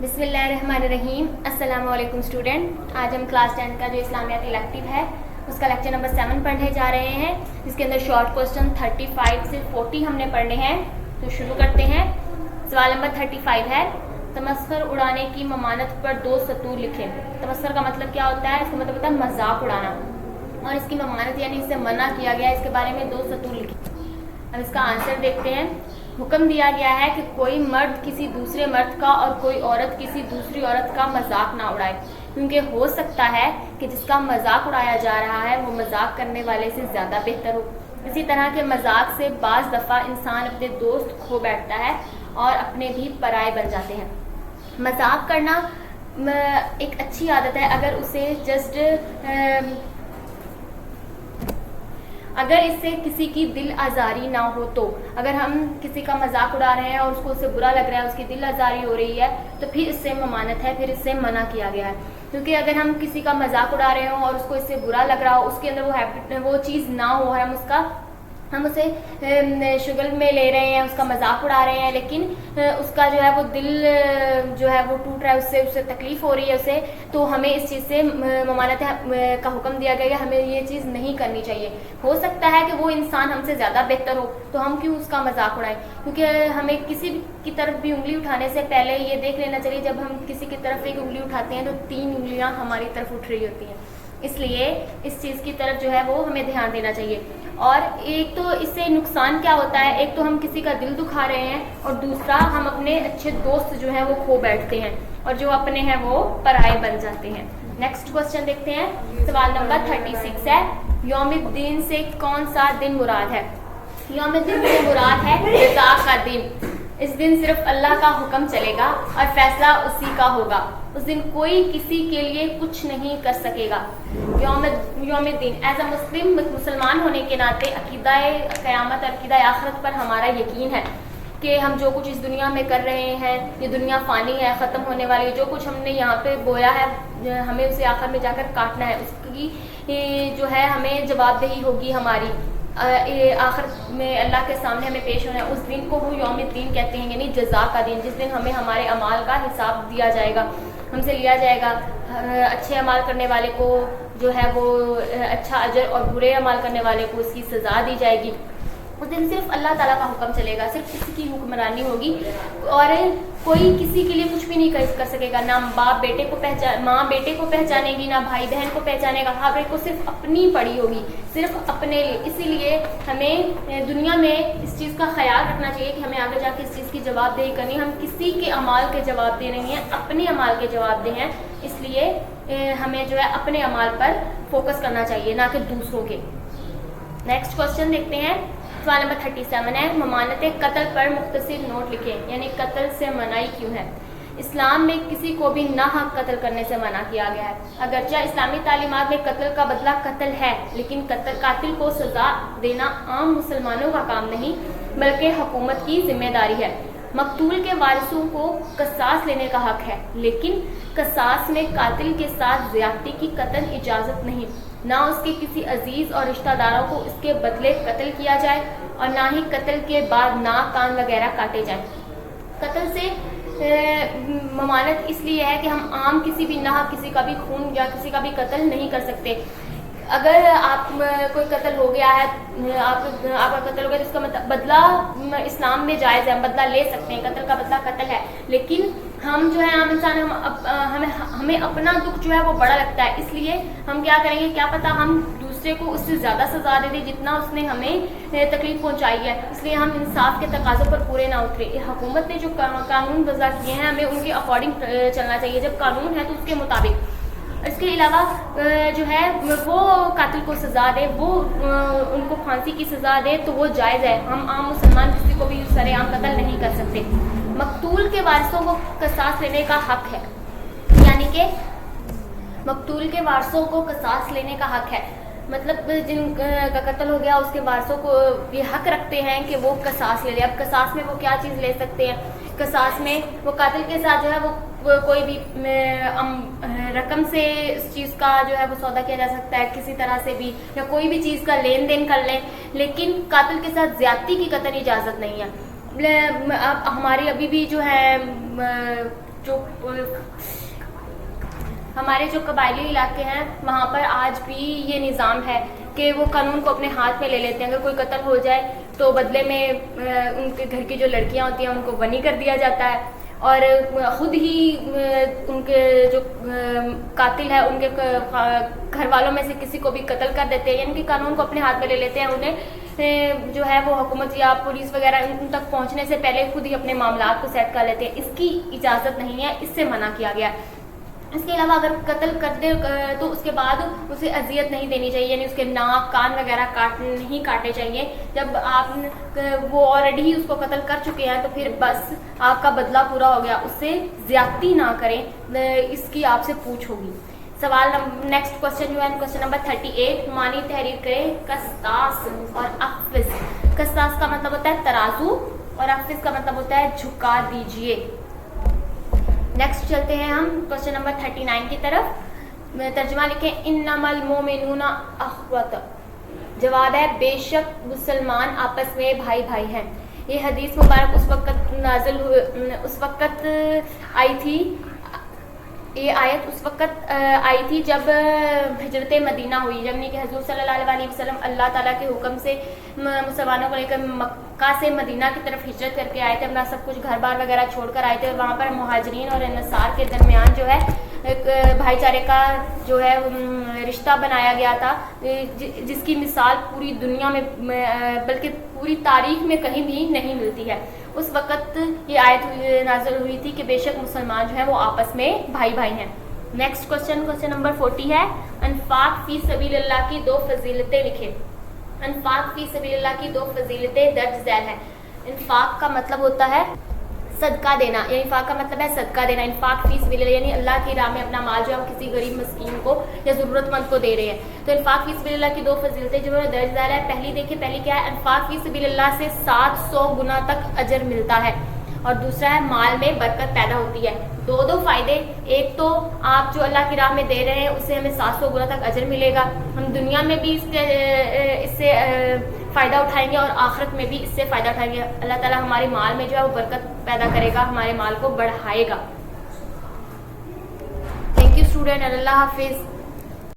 بسم اللہ الرحمن الرحیم. السلام علیکم اسٹوڈنٹ. آج ہم کلاس 10 کا جو اسلامیات الیکٹیو ہے اس کا لیکچر نمبر 7 پڑھنے جا رہے ہیں، جس کے اندر شارٹ کوسچن 35 سے 40 ہم نے پڑھنے ہیں. تو شروع کرتے ہیں. سوال نمبر 35 ہے، تمسخر اڑانے کی ممانعت پر 2 سطور لکھیں. تمسخر کا مطلب کیا ہوتا ہے؟ اس کا مطلب ہوتا ہے مذاق اڑانا، اور اس کی ممانعت یعنی اس سے منع کیا گیا، اس کے بارے میں 2 سطور لکھیں. اب اس کا آنسر دیکھتے ہیں. حکم دیا گیا ہے کہ کوئی مرد کسی دوسرے مرد کا اور کوئی عورت کسی دوسری عورت کا مذاق نہ اڑائے، کیونکہ ہو سکتا ہے کہ جس کا مذاق اڑایا جا رہا ہے وہ مذاق کرنے والے سے زیادہ بہتر ہو. اسی طرح کے مذاق سے بعض دفعہ انسان اپنے دوست کھو بیٹھتا ہے اور اپنے بھی پرائے بن جاتے ہیں. مذاق کرنا ایک اچھی عادت ہے اگر اس سے کسی کی دل آزاری نہ ہو. تو اگر ہم کسی کا مذاق اڑا رہے ہیں اور اس کو اس سے برا لگ رہا ہے، اس کی دل آزاری ہو رہی ہے، تو پھر اس سے ممانعت ہے، پھر اس سے منع کیا گیا ہے. کیونکہ اگر ہم کسی کا مذاق اڑا رہے ہوں اور اس کو اس سے برا لگ رہا ہو، اس کے اندر وہ چیز نہ ہو، ہم اسے شگل میں لے رہے ہیں، اس کا مذاق اڑا رہے ہیں، لیکن اس کا جو ہے وہ دل جو ہے وہ ٹوٹ رہا ہے، اس سے تکلیف ہو رہی ہے اسے، تو ہمیں اس چیز سے ممانعت کا حکم دیا گیا ہے. ہمیں یہ چیز نہیں کرنی چاہیے. ہو سکتا ہے کہ وہ انسان ہم سے زیادہ بہتر ہو، تو ہم کیوں اس کا مذاق اڑائیں؟ کیونکہ ہمیں کسی کی طرف بھی انگلی اٹھانے سے پہلے یہ دیکھ لینا چاہیے، جب ہم کسی کی طرف ایک انگلی اٹھاتے ہیں تو 3 انگلیاں ہماری طرف اٹھ رہی ہوتی ہیں. اس لیے اس چیز کی طرف جو ہے وہ ہمیں دھیان دینا چاہیے. اور ایک تو اس سے نقصان کیا ہوتا ہے، ایک تو ہم کسی کا دل دکھا رہے ہیں، اور دوسرا ہم اپنے اچھے دوست جو ہیں وہ کھو بیٹھتے ہیں، اور جو اپنے ہیں وہ پرائے بن جاتے ہیں. نیکسٹ کوسچن دیکھتے ہیں. سوال نمبر 36 ہے، یوم الدین سے کون سا دن مراد ہے؟ یوم الدین سے مراد ہے جزا کا دن. اس دن صرف اللہ کا حکم چلے گا اور فیصلہ اسی کا ہوگا. اس دن کوئی کسی کے لیے کچھ نہیں کر سکے گا. یوم الدین ایز اے مسلمان ہونے کے ناطے عقیدہ قیامت اور عقیدہ آخرت پر ہمارا یقین ہے کہ ہم جو کچھ اس دنیا میں کر رہے ہیں، یہ دنیا فانی ہے، ختم ہونے والی. جو کچھ ہم نے یہاں پہ بویا ہے، ہمیں اسے آخر میں جا کر کاٹنا ہے. اس کی جو ہے ہمیں جواب دہی ہوگی ہماری. آخر میں اللہ کے سامنے ہمیں پیش ہونا ہے. اس دن کو وہ یوم الدین کہتے ہیں، یعنی جزا کا دن، جس دن ہمیں ہمارے اعمال کا حساب دیا جائے گا، ہم سے لیا جائے گا. اچھے اعمال کرنے والے کو جو ہے وہ اچھا اجر، اور برے اعمال کرنے والے کو اس کی سزا دی جائے گی. اس دن صرف اللہ تعالیٰ کا حکم چلے گا، صرف کسی کی حکمرانی ہوگی، اور کوئی کسی کے لیے کچھ بھی نہیں کر سکے گا. نہ باپ بیٹے کو ماں بیٹے کو پہچانے گی، نہ بھائی بہن کو پہچانے گا. ہر ایک کو صرف اپنی پڑی ہوگی، صرف اپنے لیے. اسی لیے ہمیں دنیا میں اس چیز کا خیال رکھنا چاہیے کہ ہمیں آگے جا کے اس چیز کی جواب دہی کرنی. ہم کسی کے اعمال کے جواب دہ نہیں ہیں، اپنے اعمال کے جواب دہ ہیں. اس لیے ہمیں جو ہے اپنے اعمال پر فوکس کرنا چاہیے، نہ کہ دوسروں کے. نیکسٹ کوسچن دیکھتے ہیں. سوال نمبر 37 ہے، ممانعت قتل پر مختصر نوٹ لکھیں. یعنی قتل سے منائی کیوں ہے؟ اسلام میں کسی کو بھی ناحق قتل کرنے سے منع کیا گیا ہے. اگرچہ اسلامی تعلیمات میں قتل کا بدلہ قتل ہے، لیکن قاتل کو سزا دینا عام مسلمانوں کا کام نہیں، بلکہ حکومت کی ذمہ داری ہے. مقتول کے وارثوں کو قصاص لینے کا حق ہے، لیکن قصاص میں قاتل کے ساتھ زیادتی کی قطعاً اجازت نہیں. نہ اس کے کسی عزیز اور رشتہ داروں کو اس کے بدلے قتل کیا جائے، اور نہ ہی قتل کے بعد ناک کان وغیرہ کاٹے جائیں. قتل سے ممانعت اس لیے ہے کہ ہم عام کسی بھی ناحق کسی کا بھی خون یا کسی کا بھی قتل نہیں کر سکتے. اگر آپ کوئی قتل ہو گیا ہے، آپ کا قتل ہو گیا، تو اس کا بدلہ اسلام میں جائز ہے، ہم بدلہ لے سکتے ہیں. قتل کا بدلہ قتل ہے، لیکن ہم جو ہے عام انسان ہمیں اپنا دکھ جو ہے وہ بڑا لگتا ہے. اس لیے ہم کیا کریں گے، کیا پتہ ہم دوسرے کو اس سے زیادہ سزا دے دیں جتنا اس نے ہمیں تکلیف پہنچائی ہے. اس لیے ہم انصاف کے تقاضوں پر پورے نہ اترے. حکومت نے جو قانون وضع کیے ہیں، ہمیں ان کے اکارڈنگ چلنا چاہیے. جب قانون ہے تو اس کے مطابق. اس کے علاوہ جو ہے وہ قاتل کو سزا دے، وہ ان کو پھانسی کی سزا دے، تو وہ جائز ہے. ہم عام مسلمان کسی کو بھی سر عام قتل نہیں کر سکتے. مقتول کے وارثوں کو قصاص لینے کا حق ہے، یعنی کہ مقتول کے وارثوں کو قصاص لینے کا حق ہے. مطلب جن کا قتل ہو گیا اس کے وارثوں کو یہ حق رکھتے ہیں کہ وہ قصاص لے لے. اب قصاص میں وہ کیا چیز لے سکتے ہیں؟ قصاص میں وہ قاتل کے ساتھ جو ہے وہ کوئی بھی رقم سے اس چیز کا جو ہے وہ سودا کیا جا سکتا ہے کسی طرح سے بھی، یا کوئی بھی چیز کا لین دین کر لیں، لیکن قاتل کے ساتھ زیادتی کی قطعی اجازت نہیں ہے. ہماری ابھی بھی جو ہے ہمارے جو قبائلی علاقے ہیں وہاں پر آج بھی یہ نظام ہے کہ وہ قانون کو اپنے ہاتھ میں لے لیتے ہیں. اگر کوئی قتل ہو جائے تو بدلے میں ان کے گھر کی جو لڑکیاں ہوتی ہیں ان کو غنی کر دیا جاتا ہے, اور خود ہی ان کے جو قاتل ہے ان کے گھر والوں میں سے کسی کو بھی قتل کر دیتے ہیں, یعنی کہ قانون کو اپنے ہاتھ میں لے لیتے ہیں. انہیں جو ہے وہ حکومت یا پولیس وغیرہ ان تک پہنچنے سے پہلے خود ہی اپنے معاملات کو سیٹ کر لیتے ہیں. اس کی اجازت نہیں ہے, اس سے منع کیا گیا ہے. اس کے علاوہ اگر قتل کر دے تو اس کے بعد اسے اذیت نہیں دینی چاہیے, یعنی اس کے ناک کان وغیرہ نہیں کاٹنے چاہیے. جب آپ وہ آلریڈی ہی اس کو قتل کر چکے ہیں تو پھر بس آپ کا بدلہ پورا ہو گیا, اس سے زیادتی نہ کریں, اس کی آپ سے پوچھ ہوگی. سوال نیکسٹ کوشچن جو ہے کوشچن نمبر 38, معنی تحریر کریں قسطاس اور اقفز. قسطاس کا مطلب ہوتا ہے ترازو اور اقفز کا مطلب ہوتا ہے جھکا دیجئے. نیکسٹ چلتے ہیں ہم کوشچن نمبر 39 کی طرف. ترجمہ لکھیں انما المؤمنون اخوۃ. جواب ہے بے شک مسلمان آپس میں بھائی بھائی ہیں. یہ حدیث مبارک اس وقت آئی تھی, یہ آیت اس وقت آئی تھی جب ہجرت مدینہ ہوئی, یعنی کہ حضور صلی اللہ علیہ وسلم اللہ تعالیٰ کے حکم سے مسلمانوں کو لے کر مکہ سے مدینہ کی طرف ہجرت کر کے آئے تھے. اپنا سب کچھ گھر بار وغیرہ چھوڑ کر آئے تھے, اور وہاں پر مہاجرین اور انصار کے درمیان جو ہے ایک بھائی چارے کا جو ہے رشتہ بنایا گیا تھا, جس کی مثال پوری دنیا میں بلکہ پوری تاریخ میں کہیں بھی نہیں ملتی ہے. اس وقت یہ آیت نازل ہوئی تھی کہ بے شک مسلمان جو ہیں وہ آپس میں بھائی بھائی ہیں. نیکسٹ کوشچن نمبر 40 ہے انفاق فی سبیل اللہ کی 2 فضیلتیں لکھیں. انفاق فی سبیل اللہ کی 2 فضیلتیں درج ذیل ہیں. انفاق کا مطلب ہوتا ہے صدقہ دینا, یعنی انفاق کا مطلب ہے صدقہ دینا. انفاق فی سبیل اللہ یعنی اللہ کی راہ میں اپنا مال جو ہے ہم کسی غریب مسکین کو یا ضرورت مند کو دے رہے ہیں. تو انفاق فی سبیل اللہ کی 2 فضیلتیں جو ہے درج ذیل ہے. پہلی کیا ہے, انفاق فی سبیل اللہ سے 700 گنا تک اجر ملتا ہے, اور دوسرا ہے مال میں برکت پیدا ہوتی ہے. دو فائدے, ایک تو آپ جو اللہ کی راہ میں دے رہے ہیں اس سے ہمیں 700 گنا تک اجر ملے گا, ہم دنیا میں بھی اس سے فائدہ اٹھائیں گے اور آخرت میں بھی اس سے فائدہ اٹھائیں گے. اللہ تعالیٰ ہمارے مال میں جو ہے وہ برکت پیدا کرے گا, ہمارے مال کو بڑھائے گا. تھینک یو اسٹوڈنٹ, اللہ حافظ.